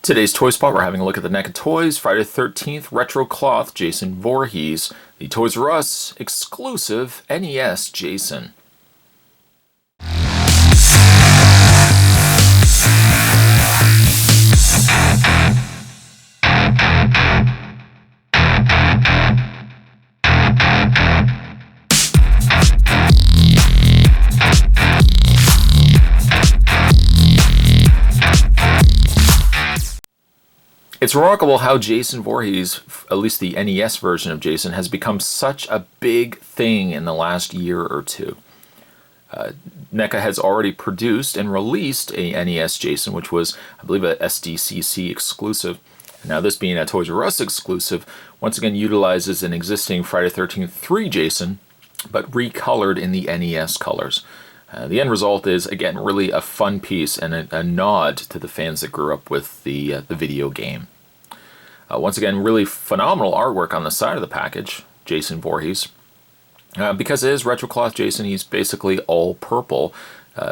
Today's Toy Spot, we're having a look at the NECA Toys Friday the 13th Retro Cloth Jason Voorhees, the Toys R Us exclusive NES Jason. It's remarkable how Jason Voorhees, at least the NES version of Jason, has become such a big thing in the last year or two. NECA has already produced and released a NES Jason, which was, I believe, a SDCC exclusive. Now this being a Toys R Us exclusive, once again utilizes an existing Friday the 13th 3 Jason, but recolored in the NES colors. The end result is, again, really a fun piece and a nod to the fans that grew up with the video game. Once again, really phenomenal artwork on the side of the package, Jason Voorhees. Because it is Retro Cloth Jason, he's basically all purple,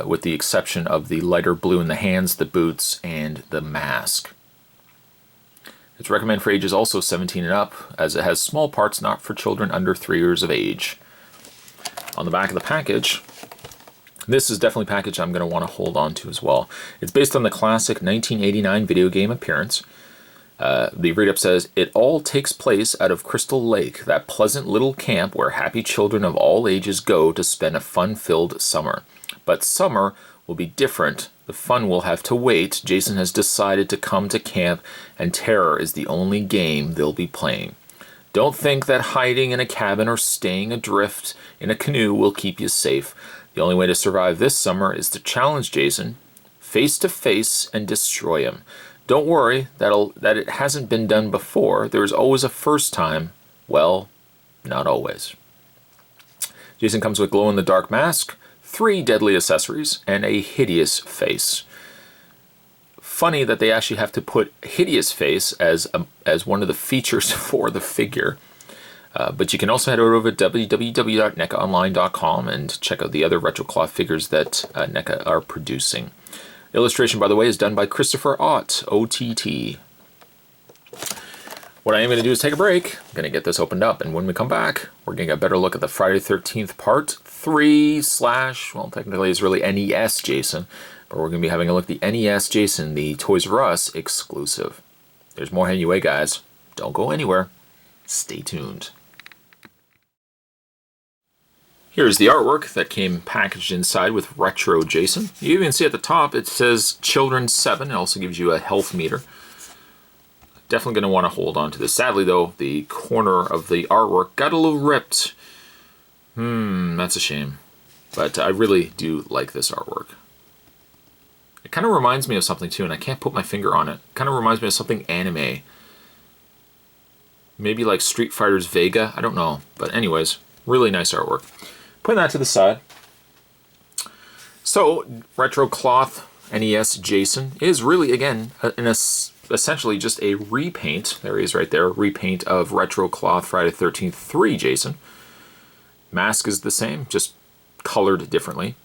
with the exception of the lighter blue in the hands, the boots, and the mask. It's recommended for ages also 17 and up, as it has small parts not for children under 3 years of age. On the back of the package, this is definitely a package I'm going to want to hold on to as well. It's based on the classic 1989 video game appearance. The read-up says, "It all takes place out of Crystal Lake, that pleasant little camp where happy children of all ages go to spend a fun-filled summer. But summer will be different. The fun will have to wait. Jason has decided to come to camp, and terror is the only game they'll be playing. Don't think that hiding in a cabin or staying adrift in a canoe will keep you safe. The only way to survive this summer is to challenge Jason face to face and destroy him. Don't worry that it hasn't been done before. There's always a first time. Well, not always." Jason comes with glow-in-the-dark mask, 3 deadly accessories, and a hideous face. Funny that they actually have to put hideous face as one of the features for the figure. But you can also head over to www.necaonline.com and check out the other retro cloth figures that NECA are producing. Illustration, by the way, is done by Christopher Ott, OTT. What I am going to do is take a break. I'm going to get this opened up, and when we come back, we're going to get a better look at the Friday the 13th Part 3 / well, technically it's really NES Jason, but we're going to be having a look at the NES Jason, the Toys R Us exclusive. There's more heading your way, guys. Don't go anywhere. Stay tuned. Here's the artwork that came packaged inside with Retro Jason. You even see at the top it says Children 7. It also gives you a health meter. Definitely going to want to hold on to this. Sadly, though, the corner of the artwork got a little ripped. That's a shame. But I really do like this artwork. It kind of reminds me of something, too, and I can't put my finger on it. It kind of reminds me of something anime. Maybe like Street Fighter's Vega? I don't know. But anyways, really nice artwork. Putting that to the side. So, Retro Cloth NES Jason is really, again, essentially just a repaint. There he is right there. Repaint of Retro Cloth Friday the 13th 3 Jason. Mask is the same, just colored differently.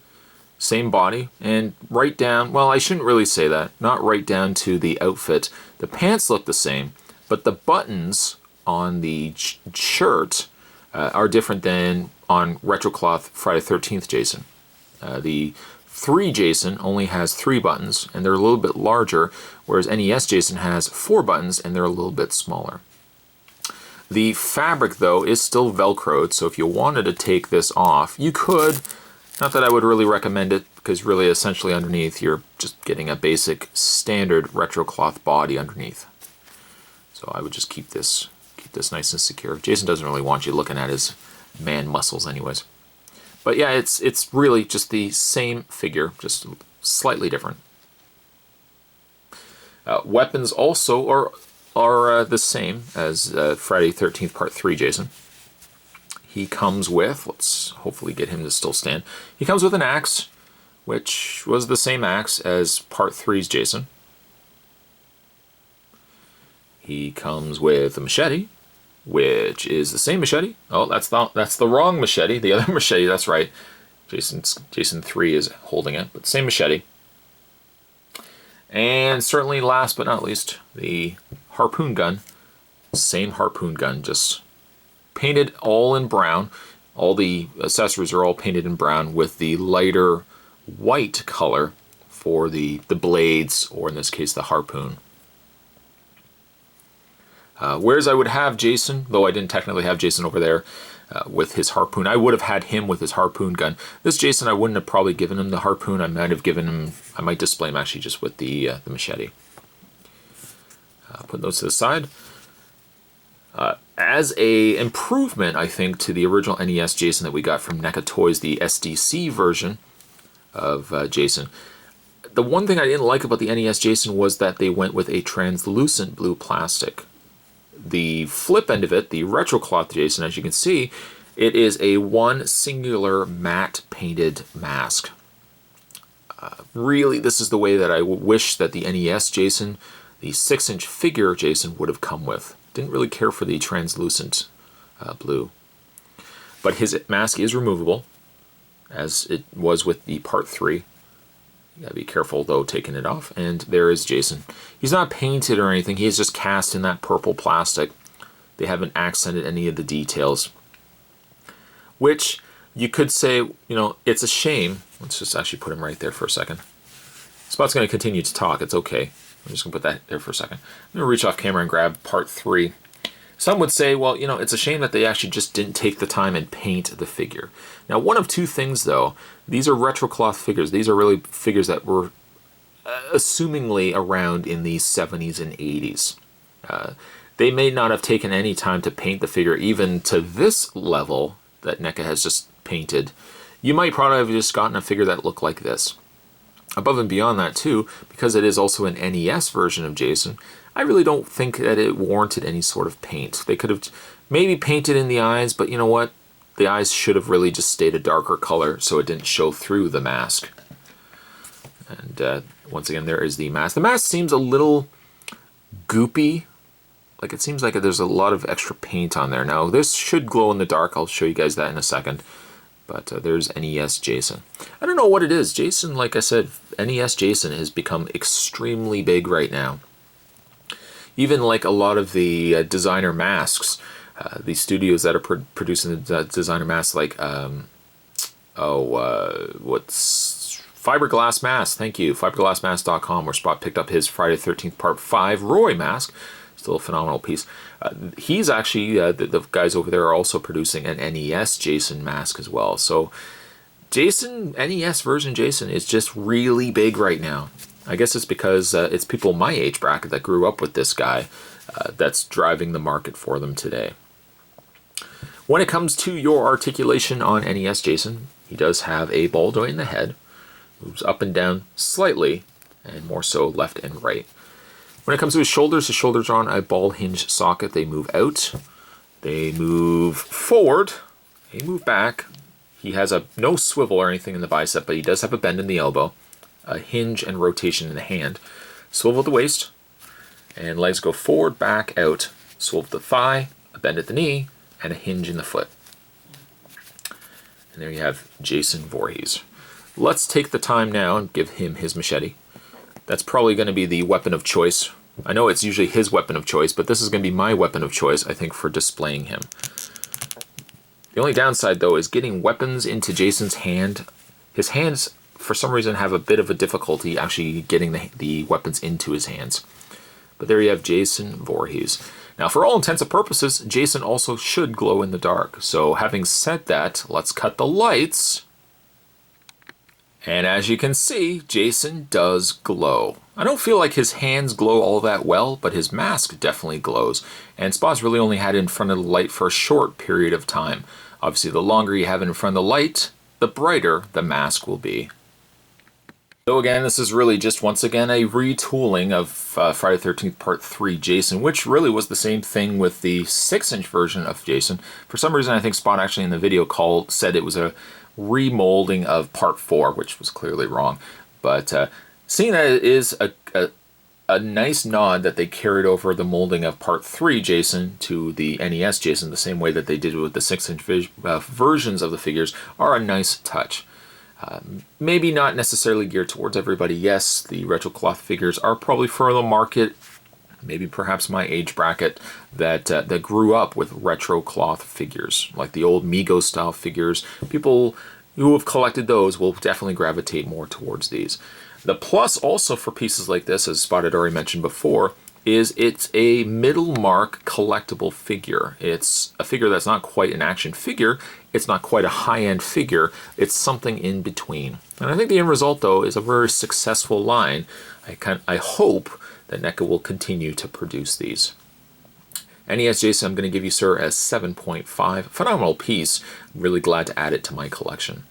Same body. And right down, well, I shouldn't really say that. Not right down to the outfit. The pants look the same, but the buttons on the shirt are different than on Retro Cloth Friday the 13th Jason. The 3 Jason only has 3 buttons, and they're a little bit larger, whereas NES Jason has 4 buttons, and they're a little bit smaller. The fabric, though, is still Velcroed, so if you wanted to take this off, you could. Not that I would really recommend it, because really, essentially underneath, you're just getting a basic standard Retro Cloth body underneath. So I would just keep this nice and secure. Jason doesn't really want you looking at his man muscles anyways. But yeah, it's really just the same figure, just slightly different. Weapons also are the same as Friday 13th Part 3 Jason. He comes with, let's hopefully get him to still stand. He comes with an axe, which was the same axe as Part 3's Jason. He comes with a machete, which is the same machete. Oh, that's the wrong machete. The other machete, that's right. Jason 3 is holding it, but same machete. And certainly last but not least, the Harpoon Gun. Same Harpoon Gun, just painted all in brown. All the accessories are all painted in brown with the lighter white color for the blades, or in this case the harpoon. Whereas I would have Jason, though I didn't technically have Jason over there with his harpoon, I would have had him with his harpoon gun. This Jason, I wouldn't have probably given him the harpoon. I might have given him, I might display him actually just with the machete. Put those to the side. As a improvement, I think, to the original NES Jason that we got from NECA Toys, the SDC version of Jason, the one thing I didn't like about the NES Jason was that they went with a translucent blue plastic. The flip end of it, the retro cloth Jason, as you can see, it is a one singular matte painted mask. Really, this is the way that I wish that the NES Jason, the 6-inch figure Jason, would have come with. Didn't really care for the translucent blue. But his mask is removable, as it was with the Part 3. You gotta be careful though taking it off. And there is Jason. He's not painted or anything, he is just cast in that purple plastic. They haven't accented any of the details. Which you could say, you know, it's a shame. Let's just actually put him right there for a second. Spot's gonna continue to talk, it's okay. I'm just gonna put that there for a second. I'm gonna reach off camera and grab Part 3. Some would say, well, you know, it's a shame that they actually just didn't take the time and paint the figure. Now, one of two things, though. These are retro cloth figures. These are really figures that were assumingly around in the 70s and 80s. They may not have taken any time to paint the figure even to this level that NECA has just painted. You might probably have just gotten a figure that looked like this. Above and beyond that, too, because it is also an NES version of Jason, I really don't think that it warranted any sort of paint. They could have maybe painted in the eyes, but you know what? The eyes should have really just stayed a darker color so it didn't show through the mask. And once again, there is the mask. The mask seems a little goopy. Like, it seems like there's a lot of extra paint on there. Now, this should glow in the dark. I'll show you guys that in a second. But there's NES Jason. I don't know what it is. Jason, like I said, NES Jason has become extremely big right now. Even like a lot of the designer masks, the studios that are producing the designer masks, like, what's Fiberglass Mask, thank you, fiberglassmask.com, where Spot picked up his Friday the 13th Part 5 Roy mask. Still a phenomenal piece. He's actually, the guys over there are also producing an NES Jason mask as well. So Jason, NES version Jason is just really big right now. I guess it's because it's people my age bracket that grew up with this guy that's driving the market for them today. When it comes to your articulation on NES Jason, he does have a ball joint in the head, moves up and down slightly, and more so left and right. When it comes to his shoulders are on a ball hinge socket. They move out, they move forward, they move back. He has no swivel or anything in the bicep, but he does have a bend in the elbow, a hinge and rotation in the hand, swivel at the waist, and legs go forward, back, out, swivel at the thigh, a bend at the knee, and a hinge in the foot. And there you have Jason Voorhees. Let's take the time now and give him his machete. That's probably going to be the weapon of choice. I know it's usually his weapon of choice, but this is going to be my weapon of choice, I think, for displaying him. The only downside, though, is getting weapons into Jason's hand. His hands, for some reason, have a bit of a difficulty actually getting the weapons into his hands. But there you have Jason Voorhees. Now, for all intents and purposes, Jason also should glow in the dark. So having said that, let's cut the lights. And as you can see, Jason does glow. I don't feel like his hands glow all that well, but his mask definitely glows. And Spot's really only had it in front of the light for a short period of time. Obviously, the longer you have it in front of the light, the brighter the mask will be. So again, this is really just, once again, a retooling of Friday the 13th Part 3 Jason, which really was the same thing with the 6-inch version of Jason. For some reason, I think Spot actually in the video said it was a remolding of Part 4, which was clearly wrong. But seeing that it is a nice nod that they carried over the molding of Part 3 Jason to the NES Jason, the same way that they did with the 6-inch versions of the figures, are a nice touch. Maybe not necessarily geared towards everybody. Yes, the retro cloth figures are probably for the market, maybe perhaps my age bracket, that grew up with retro cloth figures, like the old Mego style figures. People who have collected those will definitely gravitate more towards these. The plus also for pieces like this, as Spot had already mentioned before, is it's a middle mark collectible figure. It's a figure that's not quite an action figure, it's not quite a high-end figure, it's something in between. And I think the end result, though, is a very successful line. I hope that NECA will continue to produce these. NES Jason, I'm going to give you, sir, a 7.5. Phenomenal piece. Really glad to add it to my collection.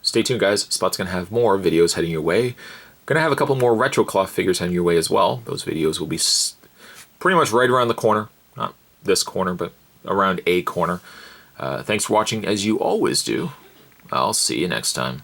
Stay tuned, guys. Spot's going to have more videos heading your way. Going to have a couple more retro cloth figures heading your way as well. Those videos will be pretty much right around the corner. Not this corner, but around a corner. Thanks for watching, as you always do. I'll see you next time.